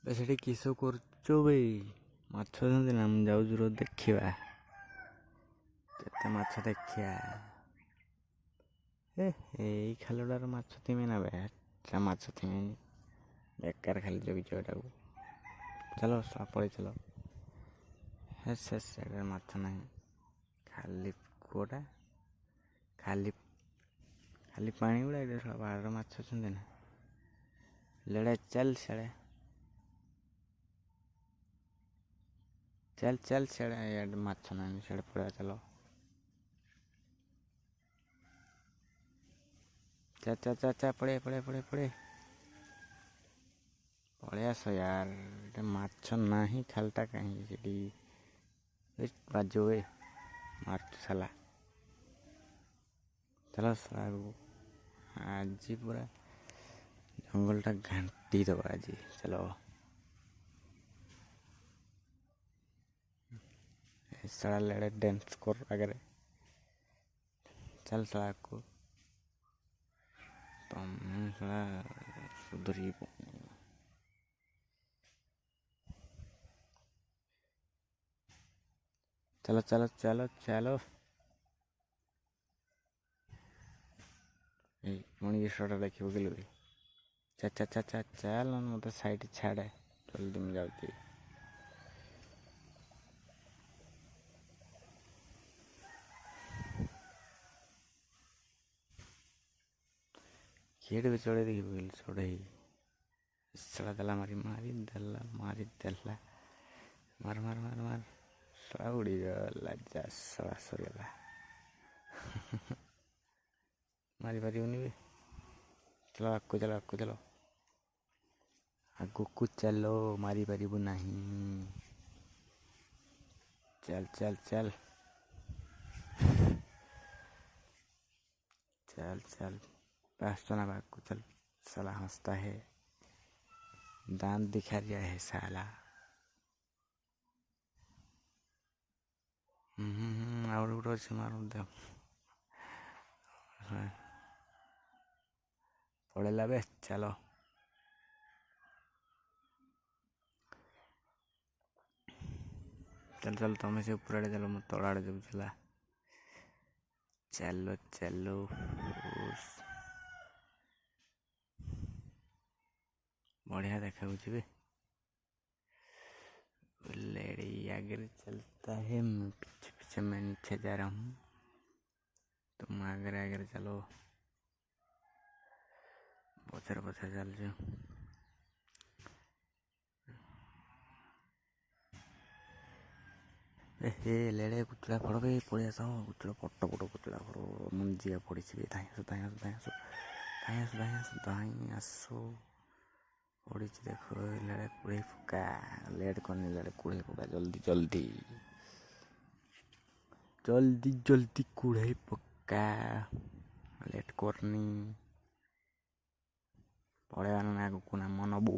ସେଠି କିସ କରୁଛ ବେ? ମାଛ ଅଛନ୍ତି ନା? ମୁଁ ଯାଉଛି ର ଦେଖିବା କେତେ ମାଛ ଦେଖିବା। ଏଇ ଖାଲଟାର ମାଛ ଥିମେ ନା ବେ? ମାଛ ଥିମେ ବେକାର ଖାଲି ଜଗିଛ ଏଟାକୁ। ଚାଲ ପଳେଇ ଚାଲ। ସେଟା ମାଛ ନାହିଁ, ଖାଲି କୁଅଟା, ଖାଲି ପାଣି ଗୁଡ଼ା। ଏଇଟା ବାହାର ମାଛ ଅଛନ୍ତି ନା? ଲେଡ଼େ ଚାଲ ସିଆଡ଼େ, ଚାଲ ସିଆଡ଼େ। ଇଆଡ଼େ ମାଛ ନାହିଁ, ସିଆଡ଼େ ପଳେଇବା ଚାଲ। ପଳେଇ ଆସ ୟାର। ଏଟା ମାଛ ନାହିଁ, ଖାଲଟା କାହିଁକି ସେଠି ବାଜୁ ହୁଏ ମାଛ ସାଲା। ଚାଲ ଆଜି ପୁରା ଜଙ୍ଗଲଟା ଘାଣ୍ଟି ଦେବା ଆଜି। ଚାଲ साला लड़े डांस कर अगर चल साला को तुम साला सुधरी। चलो चलो चलो चलो पुणी शोटा देखिए कि चा चा चा चल मत साइड छाड़े जल्दी में जाऊँगी। खेड़ भी चढ़े देखिए चढ़े सड़ा दला मारी दला मार मार मार मार सड़ा उड़ी गला जा सड़ा सरीगला मारी पारिबनी। चलो आगू चलो आगू चलो मारी पारिबु नहीं। चल चल चल चल चल बस तो ना बाग चल। साला हंसता है, दांत दिखा रहा है साला। और उड़ो से मारो दे पड़े लबे। चलो चल चल तुम से ऊपर आड़े चलो, मैं तल आड़े जाऊँ। चला चलो चलो बढ़िया देखा लेडी आगे चलता है, मैं पीछे पीछे मैं नीचे जा रहा हूँ, तुम आगे आगे चलो। पछर पछर चल जो लेड़े कुचड़ा फड़ बे पड़े आस कुचड़ा पट पट कुचड़ा फड़ मुंजिया पड़ी धाई आसो पड़ी देख लेड़े कुड़े पका लेट करनी लेड़े कुड़े पका जल्दी जल्दी जल्दी जल्दी कुड़े पका लेट करनी पड़े आना आगू ना मनबू।